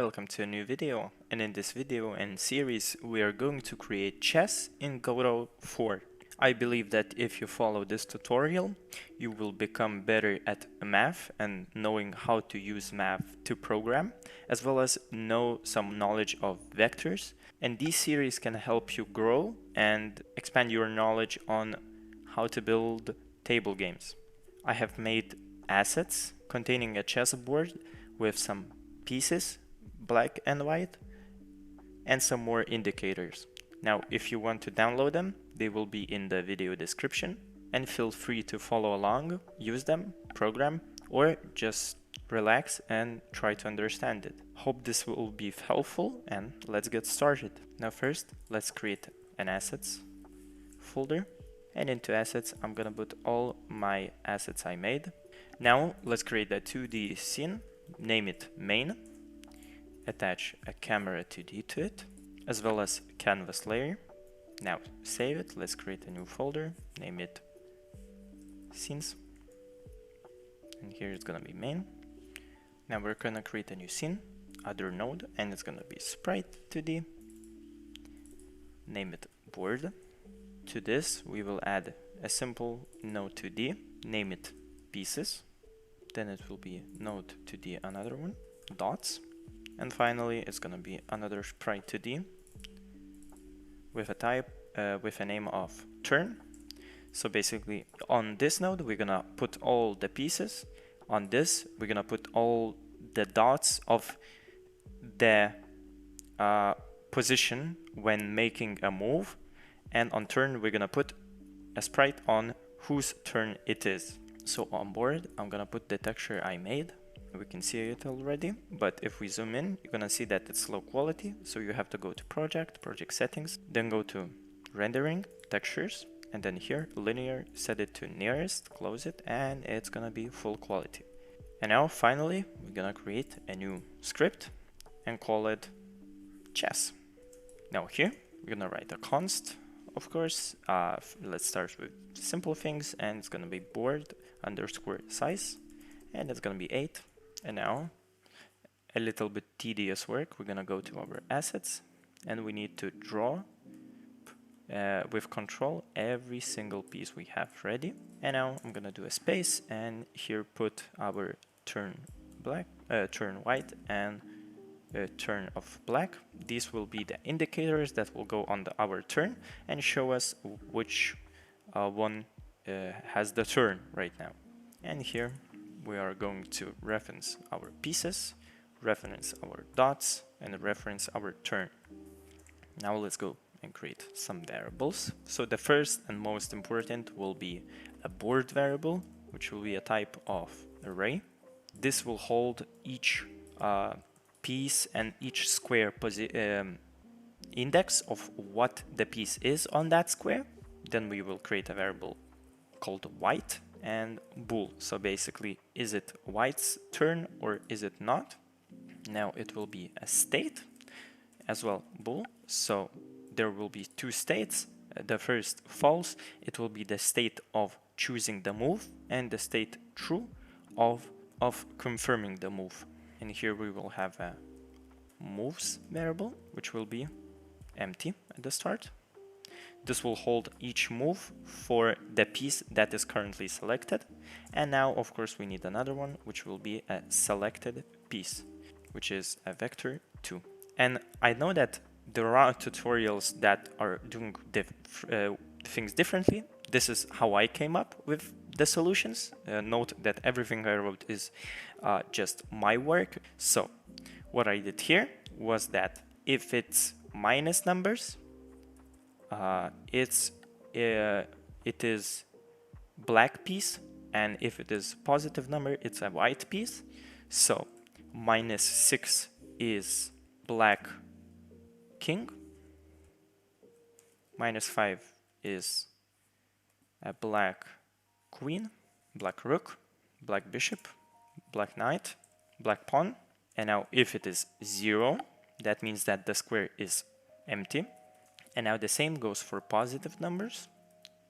Welcome to a new video, and in this video and series we are going to create chess in Godot 4. I believe that if you follow this tutorial, you will become better at math and knowing how to use math to program, as well as know some knowledge of vectors. And this series can help you grow and expand your knowledge on how to build table games. I have made assets containing a chessboard with some pieces, black and white, and some more indicators. Now, if you want to download them, they will be in the video description, and feel free to follow along, use them, program, or just relax and try to understand it. Hope this will be helpful, and let's get started. Now first, let's create an assets folder, and into assets I'm gonna put all my assets I made. Now let's create a 2D scene, name it main, attach a camera 2D to it, as well as canvas layer. Now save it, let's create a new folder, name it scenes, and here it's gonna be main. Now we're gonna create a new scene, other node, and it's gonna be sprite 2D, name it board. To this we will add a simple node 2D, name it pieces, then it will be node 2D, another one, dots, and finally it's gonna be another sprite 2D with a type with a name of turn. So basically on this node we're gonna put all the pieces, on this we're gonna put all the dots of the position when making a move, and on turn we're gonna put a sprite on whose turn it is. So on board I'm gonna put the texture I made. We can see it already, but if we zoom in, you're gonna see that it's low quality, so you have to go to project settings, then go to rendering, textures, and then here linear, set it to nearest, close it, and it's gonna be full quality. And now finally we're gonna create a new script and call it chess. Now here we're gonna write a const, of course. Let's start with simple things, and it's gonna be board underscore size, and it's gonna be 8. And now, a little bit tedious work, we're gonna go to our assets, and we need to draw with control every single piece we have ready. And now I'm gonna do a space, and here put our turn black, turn white, and turn of black. These will be the indicators that will go on our turn and show us which one has the turn right now. And here we are going to reference our pieces, reference our dots, and reference our turn. Now let's go and create some variables. So the first and most important will be a board variable, which will be a type of array. This will hold each piece and each square index of what the piece is on that square. Then we will create a variable called white and bool. So basically, is it white's turn or is it not? Now it will be a state as well, bool. So there will be two states. The first false, it will be the state of choosing the move, and the state true of confirming the move. And here we will have a moves variable, which will be empty at the start. This will hold each move for the piece that is currently selected. And now, of course, we need another one, which will be a selected piece, which is a vector 2. And I know that there are tutorials that are doing things differently. This is how I came up with the solutions. Note that everything I wrote is just my work. So what I did here was that if it's minus numbers, it is black piece, and if it is positive number, it's a white piece. So -6 is black king, -5 is a black queen, black rook, black bishop, black knight, black pawn. And now if it is 0, that means that the square is empty. And now the same goes for positive numbers: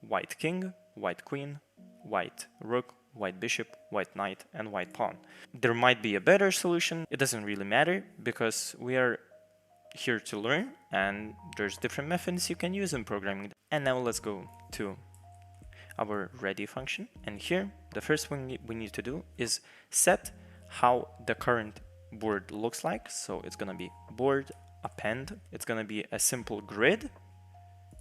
white king, white queen, white rook, white bishop, white knight, and white pawn. There might be a better solution. It doesn't really matter because we are here to learn and there's different methods you can use in programming. And now let's go to our ready function. And here, the first thing we need to do is set how the current board looks like. So it's gonna be board append. It's gonna be a simple grid.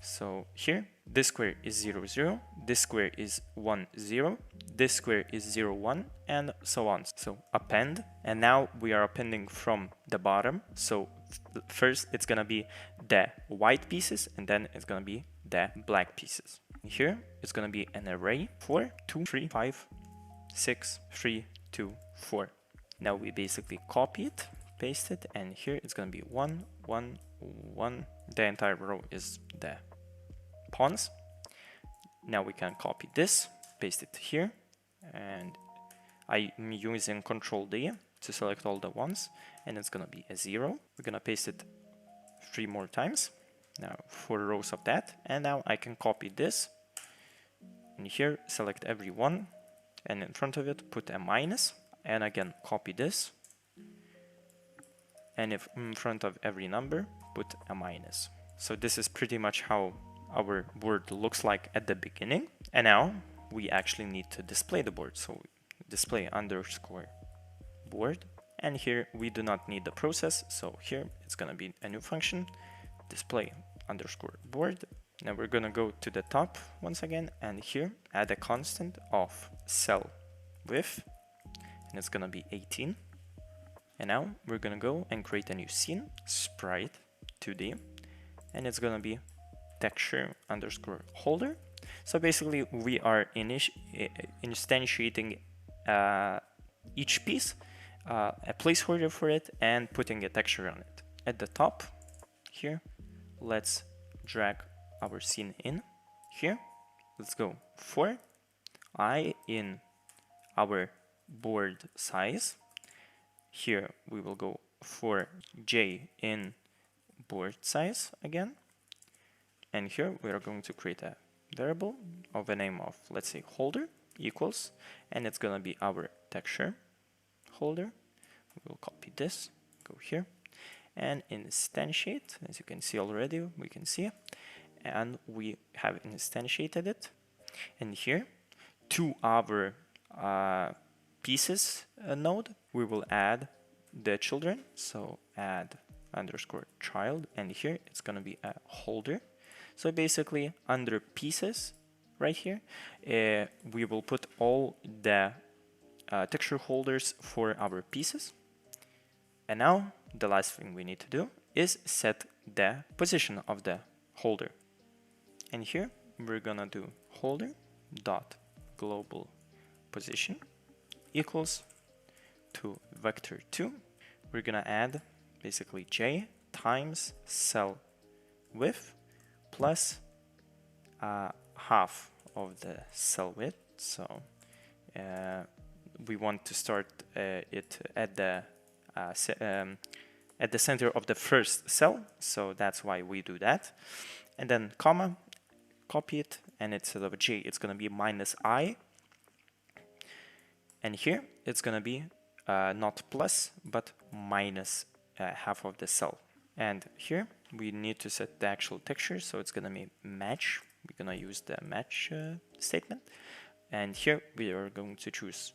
So here, this square is 0, 0, this square is 1, 0, this square is 0, 1, and so on. So append, and now we are appending from the bottom. So first it's gonna be the white pieces, and then it's gonna be the black pieces. Here it's gonna be an array 4, 2, 3, 5, 6, 3, 2, 4. Now we basically copy it, paste it, and here it's gonna be 1, 1, 1. The entire row is the pawns. Now we can copy this, paste it here, and I'm using Control D to select all the ones, and it's gonna be a 0. We're gonna paste it 3 more times. Now 4 rows of that, and now I can copy this, and here select every one, and in front of it put a minus, and again copy this, and if in front of every number put a minus. So this is pretty much how our board looks like at the beginning. And now we actually need to display the board. So display underscore board. And here we do not need the process. So here it's going to be a new function, display underscore board. Now we're going to go to the top once again, and here add a constant of cell width, and it's going to be 18. And now we're going to go and create a new scene, sprite 2D, and it's going to be texture underscore holder. So basically we are instantiating each piece, a placeholder for it, and putting a texture on it. At the top here, let's drag our scene in here. Let's go for I in our board size. Here we will go for J in board size again. And here we are going to create a variable of a name of, let's say, holder equals, and it's going to be our texture holder. We will copy this, go here, and instantiate. As you can see already, we can see, and we have instantiated it. And here, to our pieces node, we will add the children. So add underscore child, and here it's going to be a holder. So basically under pieces right here, we will put all the texture holders for our pieces. And now the last thing we need to do is set the position of the holder. And here we're gonna do holder dot global position equals to vector 2. We're gonna add basically j times cell width plus half of the cell width. So we want to start it at the center of the first cell, so that's why we do that. And then comma, copy it, and instead of j it's going to be minus I, and here it's going to be not plus but minus half of the cell. And here we need to set the actual texture, so it's going to be match. We're going to use the match statement, and here we are going to choose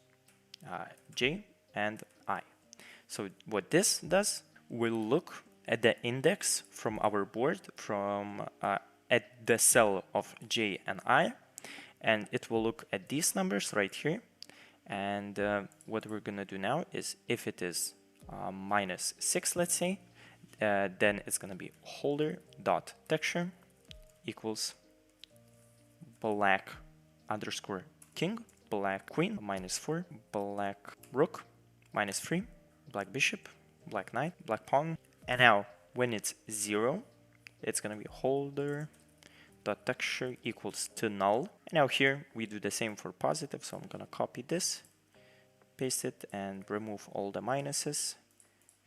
j and I. So what this does, we'll look at the index from our board from at the cell of j and I, and it will look at these numbers right here. And what we're gonna do now is, if it is minus 6, let's say, then it's gonna be holder dot texture equals black underscore king, black queen minus 4, black rook minus 3, black bishop, black knight, black pawn. And now when it's 0, it's gonna be holder dot texture equals to null. And now here we do the same for positive, so I'm gonna copy this, paste it, and remove all the minuses.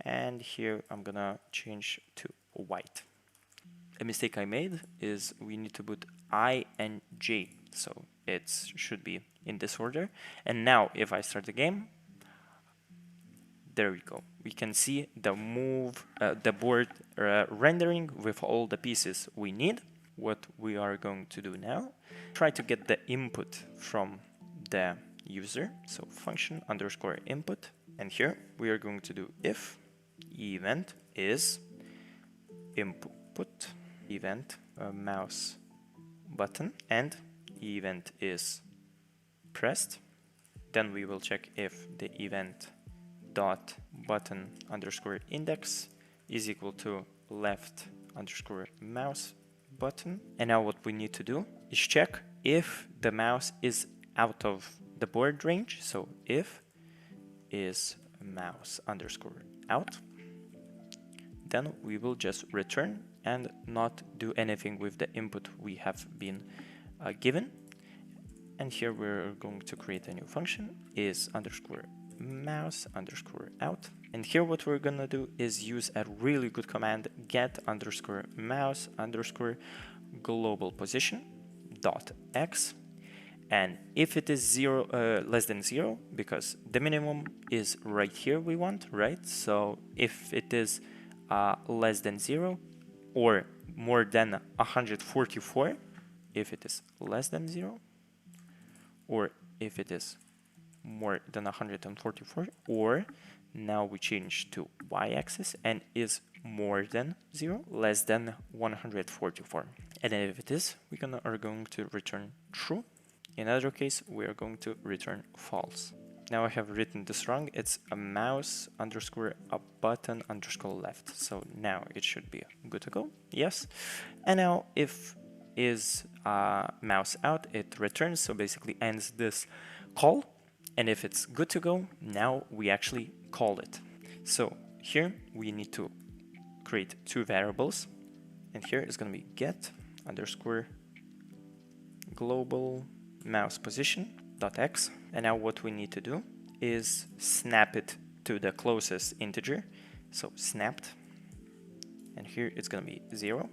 And here I'm gonna change to white. A mistake I made is we need to put I and j So it should be in this order. And now if I start the game, there we go. We can see the the board rendering with all the pieces we need. What we are going to do now, try to get the input from the user. So function underscore input. And here we are going to do if event is input event mouse button and event is pressed. Then we will check if the event dot button underscore index is equal to left underscore mouse button. And now what we need to do is check if the mouse is out of the board range. So if is mouse underscore out, then we will just return and not do anything with the input we have been given. And here we're going to create a new function, is underscore mouse underscore out. And here what we're gonna do is use a really good command, get underscore mouse underscore global position dot x. And if it is less than 0, because the minimum is right here we want, right? So if it is less than 0 or more than 144, if it is less than 0, or if it is more than 144, or now we change to y-axis and is more than 0, less than 144. And then if it is, we are going to return true. In other case, we are going to return false. Now I have written this wrong. It's a mouse underscore a button underscore left. So now it should be good to go. Yes. And now if is mouse out, it returns. So basically ends this call. And if it's good to go, now we actually call it. So here we need to create two variables. And here is going to be get underscore global mouse position dot x. And now what we need to do is snap it to the closest integer. So snapped. And here it's going to be 0.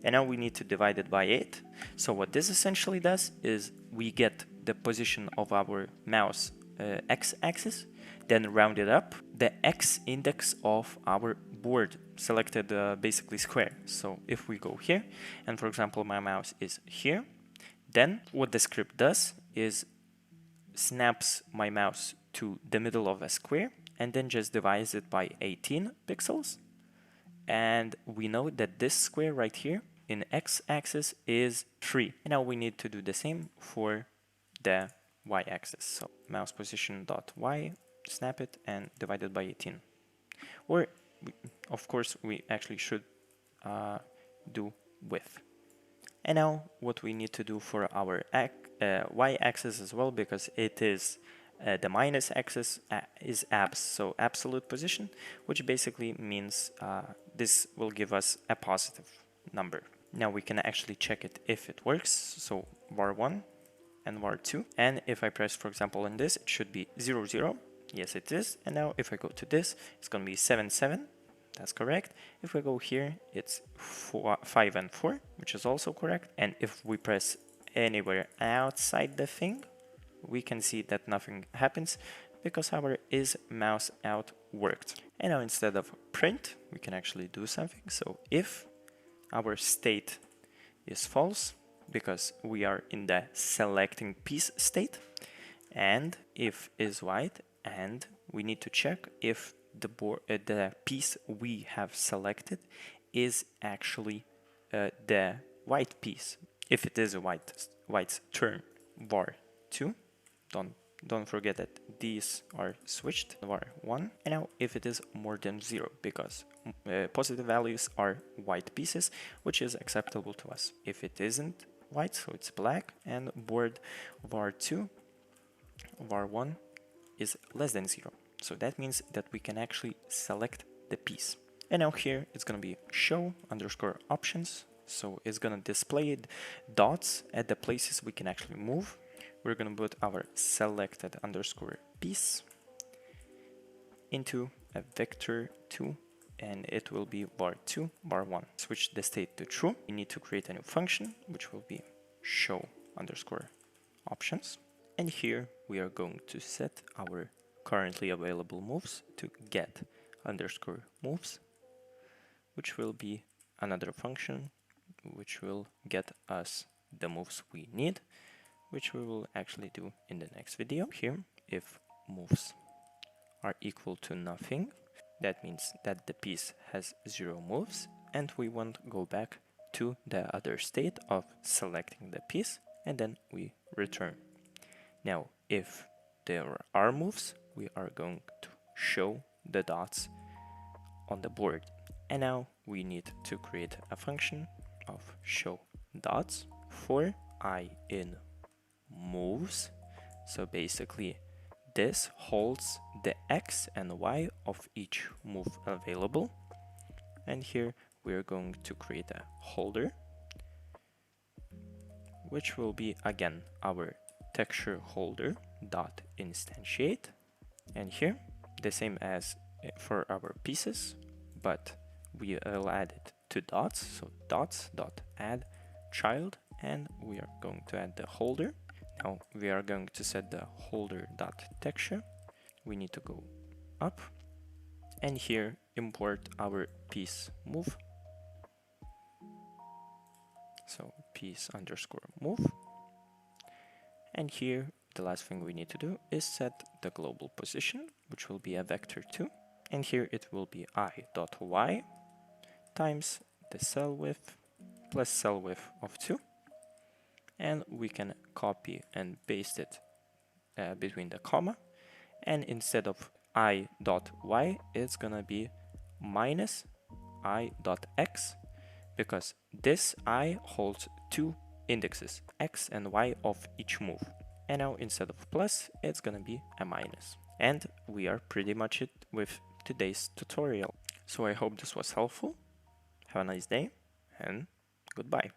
And now we need to divide it by 8. So what this essentially does is we get the position of our mouse x-axis, then round it up, the x index of our board selected basically square. So if we go here, and for example my mouse is here, then what the script does is snaps my mouse to the middle of a square and then just divides it by 18 pixels. And we know that this square right here in x-axis is 3. And now we need to do the same for the y-axis. So mouse position dot y, snap it and divide it by 18. Or of course we actually should do width. And now what we need to do for our y-axis as well, because it is the minus axis is abs, so absolute position, which basically means this will give us a positive number. Now we can actually check it if it works. So var1 and var2. And if I press, for example, on this, it should be 0, 0. Yes, it is. And now if I go to this, it's going to be 7, 7. That's correct. If we go here, it's 5 and 4, which is also correct. And if we press anywhere outside the thing, we can see that nothing happens because our is mouse out worked. And now instead of print, we can actually do something. So if our state is false, because we are in the selecting piece state, and if is white, and we need to check if the piece we have selected is actually the white piece. If it is a white's turn, var2. Don't forget that these are switched, var1. And now if it is more than 0, because positive values are white pieces, which is acceptable to us. If it isn't white, so it's black, and board var2, var1 is less than 0. So that means that we can actually select the piece. And now here it's going to be show underscore options. So it's going to display dots at the places we can actually move. We're going to put our selected underscore piece into a vector 2, and it will be var2, var1. Switch the state to true. We need to create a new function, which will be show underscore options. And here we are going to set our currently available moves to get underscore moves, which will be another function which will get us the moves we need, which we will actually do in the next video. Here, if moves are equal to nothing, that means that the piece has 0 moves, and we won't go back to the other state of selecting the piece, and then we return. Now, if there are moves, we are going to show the dots on the board. And now we need to create a function of show dots for I in moves. So basically, this holds the X and Y of each move available. And here we're going to create a holder, which will be again our texture holder dot instantiate. And here the same as for our pieces, but we will add it to dots. So dots dot add child, and we are going to add the holder. Now we are going to set the holder dot texture. We need to go up, and here import our piece move. So piece underscore move. And here the last thing we need to do is set the global position, which will be a vector 2. And here it will be I.y times the cell width plus cell width of 2. And we can copy and paste it between the comma. And instead of I.y, it's gonna be minus I.x, because this I holds 2 indexes, x and y of each move. And now instead of plus, it's gonna be a minus. And we are pretty much it with today's tutorial. So I hope this was helpful. Have a nice day, and goodbye.